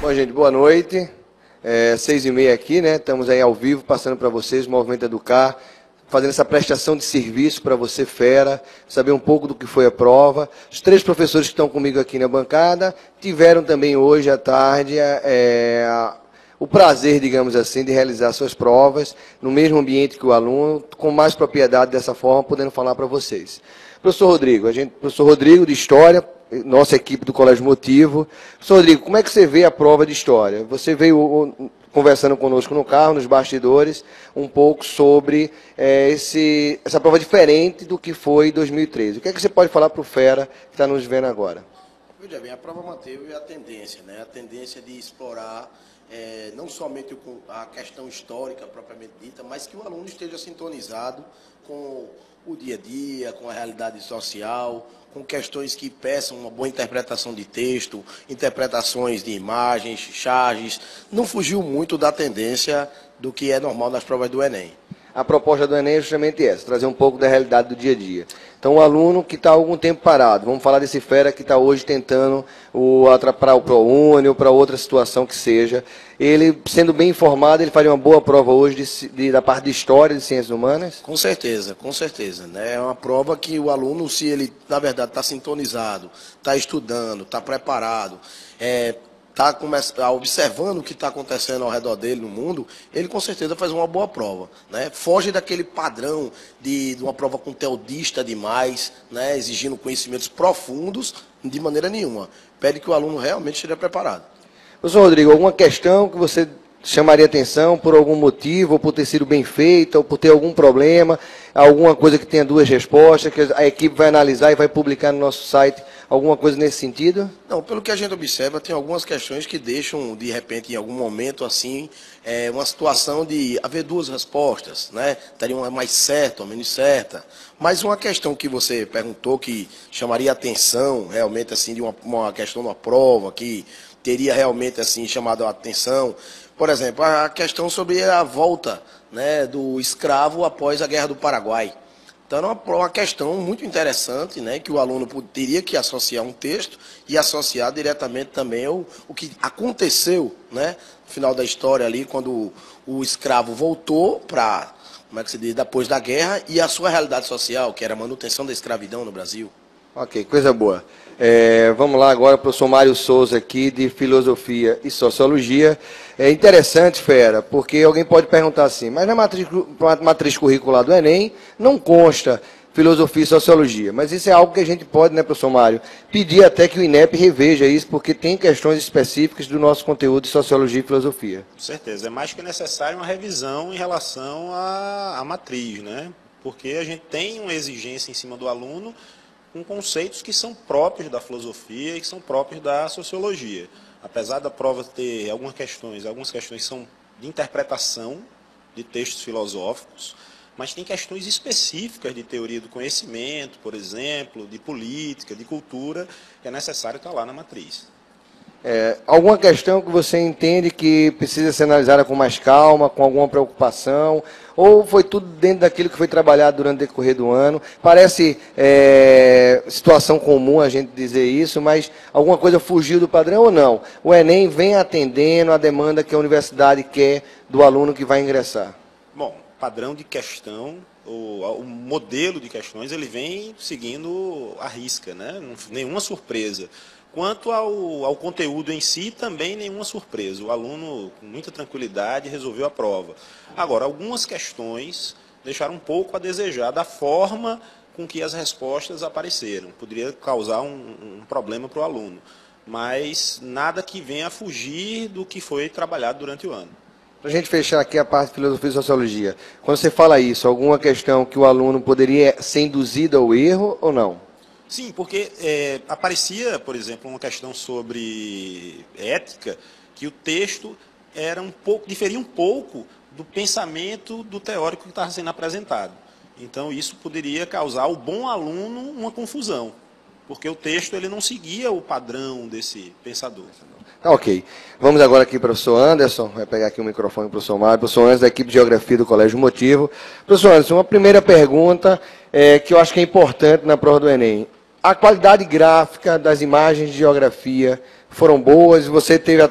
Bom, gente, boa noite. 6h30 aqui, né? Estamos aí ao vivo, passando para vocês o Movimento Educar, fazendo essa prestação de serviço para você, fera, saber um pouco do que foi a prova. Os 3 professores que estão comigo aqui na bancada tiveram também hoje à tarde o prazer, digamos assim, de realizar suas provas no mesmo ambiente que o aluno, com mais propriedade dessa forma, podendo falar para vocês. Professor Rodrigo, professor Rodrigo de História, nossa equipe do Colégio Motivo. Professor Rodrigo, como é que você vê a prova de História? Você veio conversando conosco no carro, nos bastidores, um pouco sobre essa prova diferente do que foi 2013. O que é que você pode falar para o fera que está nos vendo agora? Veja bem, a prova manteve a tendência, né? A tendência de explorar não somente a questão histórica propriamente dita, mas que o aluno esteja sintonizado com o dia a dia, com a realidade social, com questões que peçam uma boa interpretação de texto, interpretações de imagens, charges. Não fugiu muito da tendência do que é normal nas provas do Enem. A proposta do Enem é justamente essa, trazer um pouco da realidade do dia a dia. Então, o aluno que está há algum tempo parado, vamos falar desse fera que está hoje tentando para o ProUni ou para outra situação que seja, ele, sendo bem informado, ele faria uma boa prova hoje da parte de História e de Ciências Humanas? Com certeza, né? É uma prova que o aluno, se ele, na verdade, está sintonizado, está estudando, está preparado, está observando o que está acontecendo ao redor dele no mundo, ele com certeza faz uma boa prova, né? Foge daquele padrão de uma prova conteudista demais, né? Exigindo conhecimentos profundos de maneira nenhuma. Pede que o aluno realmente esteja preparado. Professor Rodrigo, alguma questão que você chamaria atenção por algum motivo, ou por ter sido bem feita, ou por ter algum problema, alguma coisa que tenha 2 respostas, que a equipe vai analisar e vai publicar no nosso site, alguma coisa nesse sentido? Não, pelo que a gente observa, tem algumas questões que deixam, de repente, em algum momento, assim, uma situação de haver 2 respostas, né? Teria uma mais certa ou menos certa. Mas uma questão que você perguntou, que chamaria atenção, realmente, assim, de uma questão de uma prova, que teria realmente, assim, chamado a atenção. Por exemplo, a questão sobre a volta, né, do escravo após a Guerra do Paraguai. Então, é uma questão muito interessante, né, que o aluno teria que associar um texto e associar diretamente também o que aconteceu, né, no final da história ali, quando o escravo voltou para, como é que se diz, depois da guerra, e a sua realidade social, que era a manutenção da escravidão no Brasil. Ok, coisa boa. Vamos lá agora, professor Mário Souza aqui, de Filosofia e Sociologia. É interessante, fera, porque alguém pode perguntar assim, mas na matriz curricular do Enem não consta Filosofia e Sociologia, mas isso é algo que a gente pode, né, professor Mário, pedir até que o INEP reveja isso, porque tem questões específicas do nosso conteúdo de Sociologia e Filosofia. Com certeza, é mais que necessário uma revisão em relação à matriz, né? Porque a gente tem uma exigência em cima do aluno com conceitos que são próprios da filosofia e que são próprios da sociologia. Apesar da prova ter algumas questões são de interpretação de textos filosóficos, mas tem questões específicas de teoria do conhecimento, por exemplo, de política, de cultura, que é necessário estar lá na matriz. Alguma questão que você entende que precisa ser analisada com mais calma, com alguma preocupação, ou foi tudo dentro daquilo que foi trabalhado durante o decorrer do ano? Parece situação comum a gente dizer isso, mas alguma coisa fugiu do padrão ou não? O Enem vem atendendo a demanda que a universidade quer do aluno que vai ingressar? Bom, padrão de questão, o modelo de questões, ele vem seguindo a risca, né? Nenhuma surpresa. Quanto ao conteúdo em si, também nenhuma surpresa. O aluno, com muita tranquilidade, resolveu a prova. Agora, algumas questões deixaram um pouco a desejar da forma com que as respostas apareceram. Poderia causar um problema para o aluno, mas nada que venha a fugir do que foi trabalhado durante o ano. Para a gente fechar aqui a parte de Filosofia e Sociologia, quando você fala isso, alguma questão que o aluno poderia ser induzido ao erro ou não? Sim, porque aparecia, por exemplo, uma questão sobre ética, que o texto diferia um pouco do pensamento do teórico que estava sendo apresentado. Então, isso poderia causar ao bom aluno uma confusão, porque o texto ele não seguia o padrão desse pensador. Ok. Vamos agora aqui para o professor Anderson, vai pegar aqui o microfone para o professor Mário, professor Anderson da equipe de Geografia do Colégio Motivo. Professor Anderson, uma primeira pergunta que eu acho que é importante na prova do Enem. A qualidade gráfica das imagens de geografia foram boas, você teve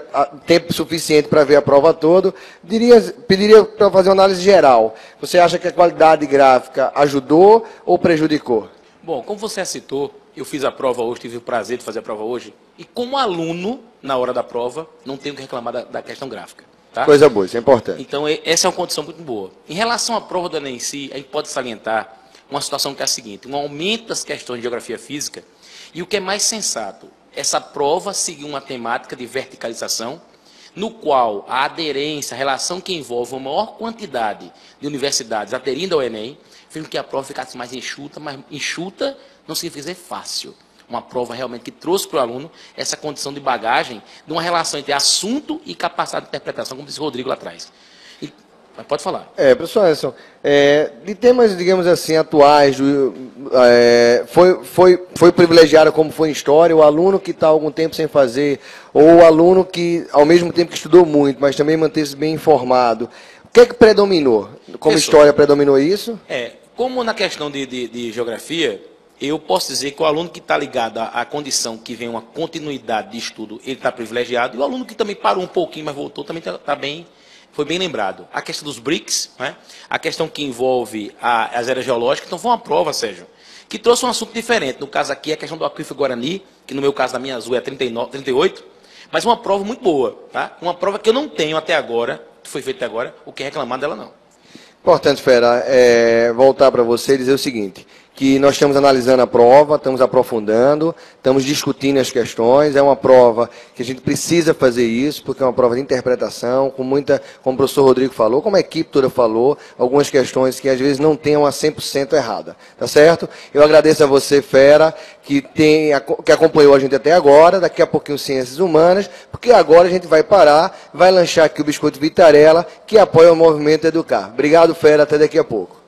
tempo suficiente para ver a prova toda, pediria para fazer uma análise geral. Você acha que a qualidade gráfica ajudou ou prejudicou? Bom, como você citou, eu fiz a prova hoje, tive o prazer de fazer a prova hoje, e como aluno, na hora da prova, não tenho que reclamar da questão gráfica. Tá? Coisa boa, isso é importante. Então, essa é uma condição muito boa. Em relação à prova do Enem em si, a gente pode salientar uma situação que é a seguinte: um aumento das questões de geografia física, e o que é mais sensato, essa prova seguiu uma temática de verticalização, no qual a aderência, a relação que envolve uma maior quantidade de universidades aderindo ao Enem, fez com que a prova ficasse mais enxuta, mas enxuta não significa dizer fácil. Uma prova realmente que trouxe para o aluno essa condição de bagagem, de uma relação entre assunto e capacidade de interpretação, como disse o Rodrigo lá atrás. Mas pode falar. Professor Anderson, de temas, digamos assim, atuais, foi privilegiado como foi em história, o aluno que está há algum tempo sem fazer, ou o aluno que, ao mesmo tempo que estudou muito, mas também manteve-se bem informado. O que é que predominou? Como história predominou isso? Como na questão de geografia, eu posso dizer que o aluno que está ligado à condição que vem uma continuidade de estudo, ele está privilegiado, e o aluno que também parou um pouquinho, mas voltou, também está bem. Foi bem lembrado. A questão dos BRICS, né? A questão que envolve as eras geológicas, então foi uma prova, Sérgio, que trouxe um assunto diferente. No caso aqui, a questão do aquífero Guarani, que no meu caso, da minha azul, é 38, mas uma prova muito boa. Tá? Uma prova que eu não tenho até agora, que foi feita até agora, o que é reclamar dela não. Importante, Fera, voltar para você e dizer o seguinte, que nós estamos analisando a prova, estamos aprofundando, estamos discutindo as questões, é uma prova que a gente precisa fazer isso, porque é uma prova de interpretação, com muita, como o professor Rodrigo falou, como a equipe toda falou, algumas questões que às vezes não tenham a 100% errada, tá certo? Eu agradeço a você, Fera, que acompanhou a gente até agora, daqui a pouquinho Ciências Humanas, porque agora a gente vai parar, vai lanchar aqui o Biscoito Vitarella, que apoia o Movimento Educar. Obrigado, Fera, até daqui a pouco.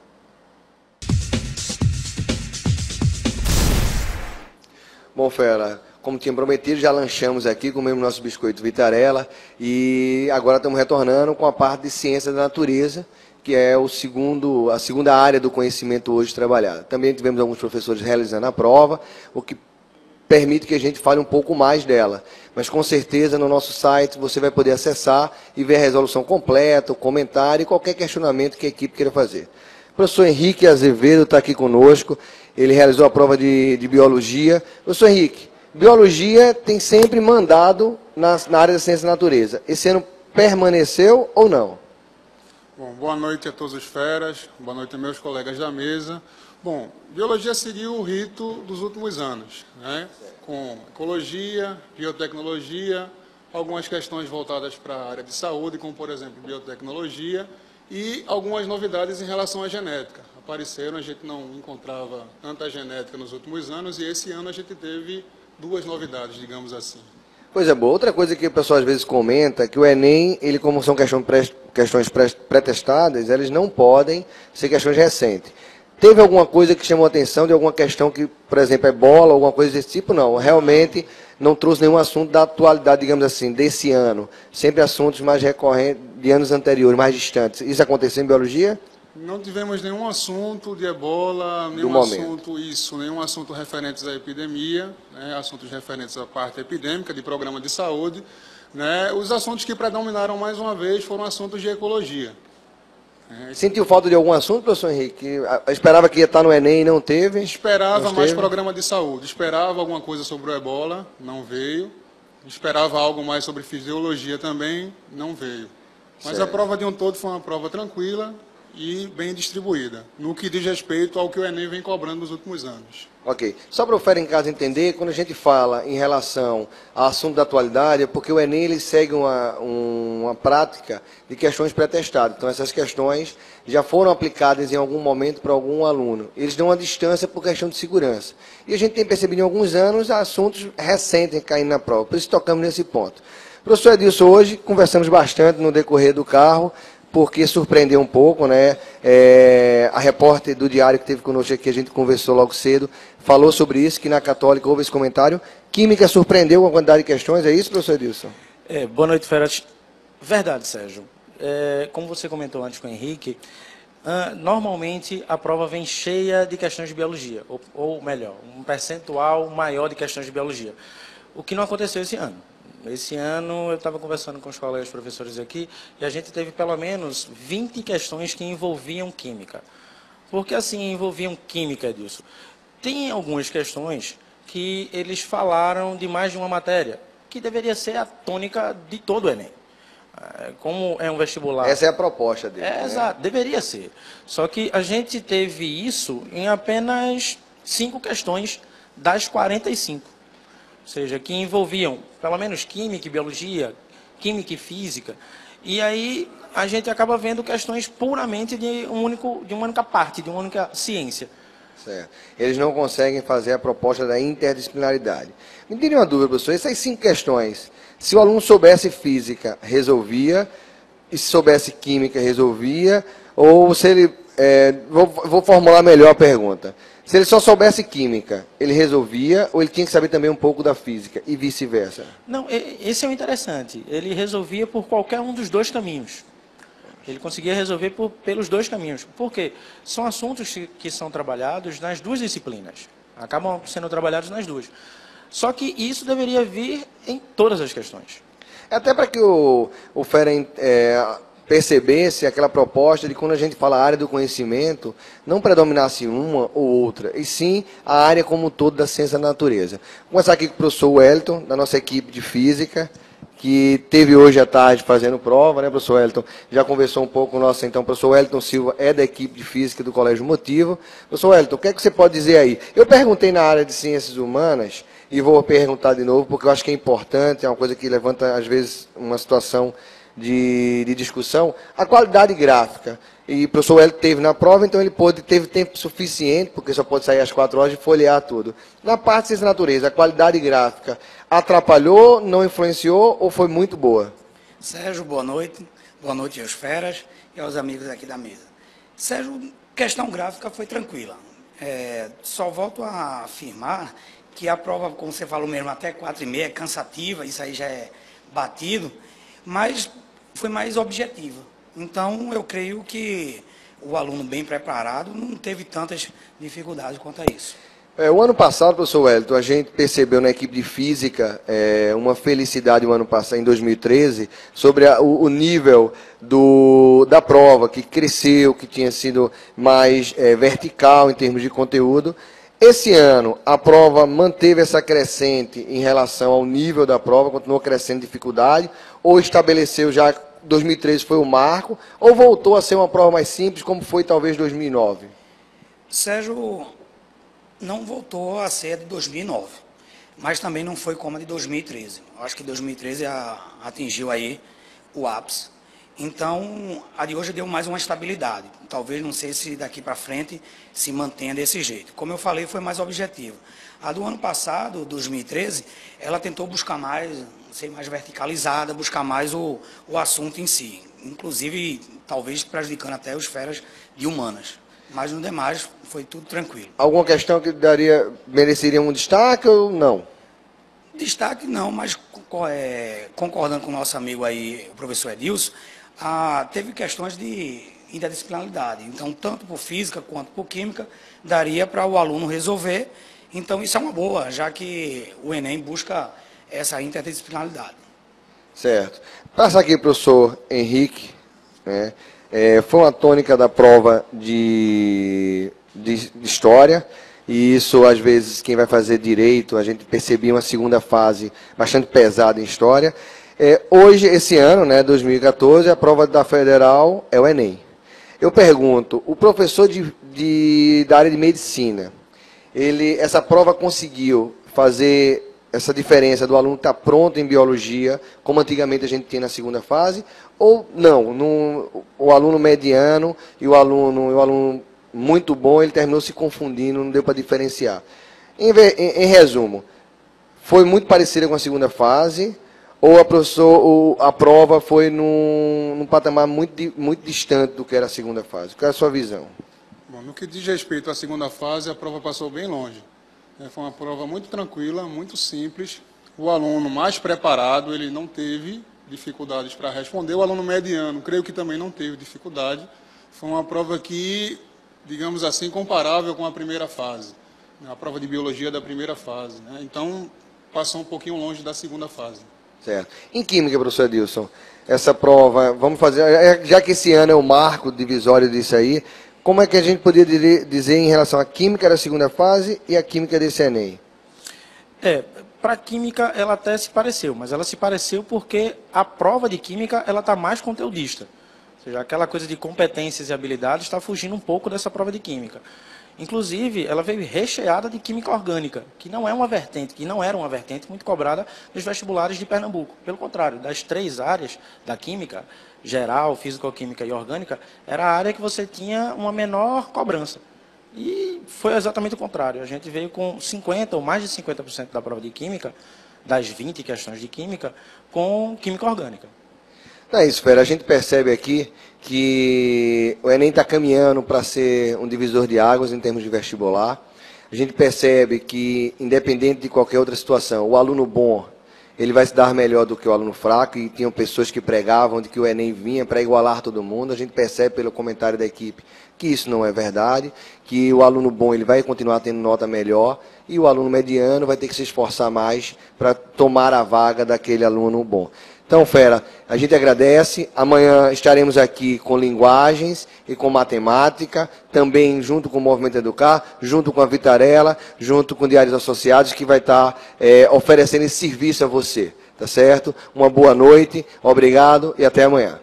Bom, Fera, como tinha prometido, já lanchamos aqui, comemos nosso biscoito Vitarella e agora estamos retornando com a parte de ciência da natureza, que é a segunda área do conhecimento hoje trabalhada. Também tivemos alguns professores realizando a prova, o que permite que a gente fale um pouco mais dela. Mas com certeza no nosso site você vai poder acessar e ver a resolução completa, o comentário e qualquer questionamento que a equipe queira fazer. O professor Henrique Azevedo está aqui conosco. Ele realizou a prova de biologia. Professor Henrique, biologia tem sempre mandado na área da ciência da natureza. Esse ano permaneceu ou não? Bom, boa noite a todos os feras, boa noite a meus colegas da mesa. Bom, biologia seguiu o rito dos últimos anos, né? Com ecologia, biotecnologia, algumas questões voltadas para a área de saúde, como por exemplo biotecnologia, e algumas novidades em relação à genética. Apareceram, a gente não encontrava tanta genética nos últimos anos e esse ano a gente teve duas novidades, digamos assim. Coisa boa. Outra coisa que o pessoal às vezes comenta é que o Enem, ele como são questões pré-testadas, eles não podem ser questões recentes. Teve alguma coisa que chamou a atenção de alguma questão que, por exemplo, é bola, alguma coisa desse tipo? Não, realmente não trouxe nenhum assunto da atualidade, digamos assim, desse ano. Sempre assuntos mais recorrentes de anos anteriores, mais distantes. Isso aconteceu em biologia? Não tivemos nenhum assunto de ebola, nenhum assunto referentes à epidemia, né, assuntos referentes à parte epidêmica, de programa de saúde. Né, os assuntos que predominaram mais uma vez foram assuntos de ecologia. Sentiu falta de algum assunto, professor Henrique? Esperava que ia estar no Enem e não teve? Esperava mais programa de saúde, esperava alguma coisa sobre o ebola, não veio. Esperava algo mais sobre fisiologia também, não veio. Mas a prova de um todo foi uma prova tranquila e bem distribuída, no que diz respeito ao que o Enem vem cobrando nos últimos anos. Ok. Só para o Fera em casa entender, quando a gente fala em relação ao assunto da atualidade, é porque o Enem ele segue uma prática de questões pré-testadas. Então, essas questões já foram aplicadas em algum momento para algum aluno. Eles dão uma distância por questão de segurança. E a gente tem percebido em alguns anos assuntos recentes caindo na prova. Por isso, tocamos nesse ponto. Professor Edilson, hoje conversamos bastante no decorrer do carro, porque surpreendeu um pouco, né? A repórter do Diário que teve conosco aqui, a gente conversou logo cedo, falou sobre isso, que na Católica houve esse comentário. Química surpreendeu com a quantidade de questões, é isso, professor Edilson? Boa noite, Fera. Verdade, Sérgio. Como você comentou antes com o Henrique, normalmente a prova vem cheia de questões de biologia, ou melhor, um percentual maior de questões de biologia. O que não aconteceu esse ano. Esse ano eu estava conversando com os colegas professores aqui e a gente teve pelo menos 20 questões que envolviam química. Por que assim envolviam química, Edilson? Tem algumas questões que eles falaram de mais de uma matéria, que deveria ser a tônica de todo o Enem. Como é um vestibular... Essa é a proposta dele. É, né? exato, deveria ser. Só que a gente teve isso em apenas 5 questões das 45. Ou seja, que envolviam pelo menos química e biologia, química e física. E aí a gente acaba vendo questões puramente de uma única parte, de uma única ciência. Certo. Eles não conseguem fazer a proposta da interdisciplinaridade. Me tire uma dúvida, professor. Essas 5 questões, se o aluno soubesse física, resolvia, e se soubesse química, resolvia, ou se ele... vou formular melhor a pergunta. Se ele só soubesse química, ele resolvia, ou ele tinha que saber também um pouco da física, e vice-versa? Não, esse é o interessante. Ele resolvia por qualquer um dos 2 caminhos. Ele conseguia resolver pelos 2 caminhos. Por quê? São assuntos que são trabalhados nas 2 disciplinas. Acabam sendo trabalhados nas 2. Só que isso deveria vir em todas as questões. Até para que o Fera percebesse aquela proposta de quando a gente fala área do conhecimento, não predominasse uma ou outra, e sim a área como um todo da ciência da natureza. Vou começar aqui com o professor Wellington, da nossa equipe de física, que teve hoje à tarde fazendo prova, né, professor Wellington? Já conversou um pouco com o nosso, então, professor Wellington Silva é da equipe de física do Colégio Motivo. Professor Wellington, o que é que você pode dizer aí? Eu perguntei na área de ciências humanas, e vou perguntar de novo, porque eu acho que é importante, é uma coisa que levanta, às vezes, uma situação de discussão, a qualidade gráfica. E o professor Wellington teve na prova, então ele teve tempo suficiente, porque só pode sair às 4 horas, de folhear tudo. Na parte de ciência da natureza, a qualidade gráfica atrapalhou, não influenciou ou foi muito boa? Sérgio, boa noite. Boa noite aos feras e aos amigos aqui da mesa. Sérgio, questão gráfica foi tranquila. Só volto a afirmar que a prova, como você falou mesmo, até 4h30 é cansativa, isso aí já é batido, mas foi mais objetiva. Então, eu creio que o aluno bem preparado não teve tantas dificuldades quanto a isso. O ano passado, professor Wellington, a gente percebeu na equipe de física uma felicidade, o ano passado, em 2013, sobre o nível da prova, que cresceu, que tinha sido mais vertical em termos de conteúdo. Esse ano, a prova manteve essa crescente em relação ao nível da prova, continuou crescendo dificuldade, ou estabeleceu já 2013 foi o marco, ou voltou a ser uma prova mais simples, como foi talvez 2009? Sérgio, não voltou a ser a de 2009, mas também não foi como a de 2013. Eu acho que 2013 atingiu aí o ápice. Então, a de hoje deu mais uma estabilidade. Talvez, não sei se daqui para frente se mantenha desse jeito. Como eu falei, foi mais objetivo. A do ano passado, 2013, ela tentou buscar mais, ser mais verticalizada, buscar mais o assunto em si. Inclusive, talvez prejudicando até os feras de humanas. Mas, no demais, foi tudo tranquilo. Alguma questão que mereceria um destaque ou não? Destaque não, mas concordando com o nosso amigo aí, o professor Edilson, teve questões de interdisciplinaridade. Então, tanto por física quanto por química, daria para o aluno resolver. Então, isso é uma boa, já que o Enem busca essa interdisciplinaridade. Certo. Passa aqui, professor Henrique. Né? Foi uma tônica da prova de História. E isso, às vezes, quem vai fazer direito, a gente percebia uma segunda fase bastante pesada em História. Hoje, esse ano, né, 2014, a prova da Federal é o Enem. Eu pergunto, o professor da área de Medicina, essa prova conseguiu fazer essa diferença do aluno estar pronto em Biologia, como antigamente a gente tinha na segunda fase, ou não? O aluno mediano e o aluno muito bom, ele terminou se confundindo, não deu para diferenciar. Em resumo, foi muito parecida com a segunda fase, ou a prova foi num patamar muito distante do que era a segunda fase? Qual é a sua visão? Bom, no que diz respeito à segunda fase, a prova passou bem longe. Foi uma prova muito tranquila, muito simples. O aluno mais preparado, ele não teve dificuldades para responder. O aluno mediano, creio que também não teve dificuldade. Foi uma prova que, digamos assim, comparável com a primeira fase, a prova de Biologia da primeira fase. Né? Então, passou um pouquinho longe da segunda fase. Certo. Em Química, professor Adilson, essa prova, vamos fazer, já que esse ano é o marco divisório disso aí, como é que a gente poderia dizer em relação à Química da segunda fase e à Química desse Enem? Para a Química ela até se pareceu, mas ela se pareceu porque a prova de Química ela está mais conteudista. Ou seja, aquela coisa de competências e habilidades está fugindo um pouco dessa prova de Química. Inclusive, ela veio recheada de Química Orgânica, que não é uma vertente, que não era uma vertente muito cobrada nos vestibulares de Pernambuco. Pelo contrário, das 3 áreas da Química, geral, Físico-Química e Orgânica, era a área que você tinha uma menor cobrança. E foi exatamente o contrário. A gente veio com 50% ou mais de 50% da prova de Química, das 20 questões de Química, com Química Orgânica. Não é isso, Fera. A gente percebe aqui que o Enem está caminhando para ser um divisor de águas em termos de vestibular. A gente percebe que, independente de qualquer outra situação, o aluno bom, ele vai se dar melhor do que o aluno fraco, e tinham pessoas que pregavam de que o Enem vinha para igualar todo mundo. A gente percebe pelo comentário da equipe que isso não é verdade, que o aluno bom ele vai continuar tendo nota melhor, e o aluno mediano vai ter que se esforçar mais para tomar a vaga daquele aluno bom. Então, Fera, a gente agradece. Amanhã estaremos aqui com linguagens e com matemática, também junto com o Movimento Educar, junto com a Vitarella, junto com Diários Associados, que vai estar oferecendo esse serviço a você. Tá certo? Uma boa noite, obrigado e até amanhã.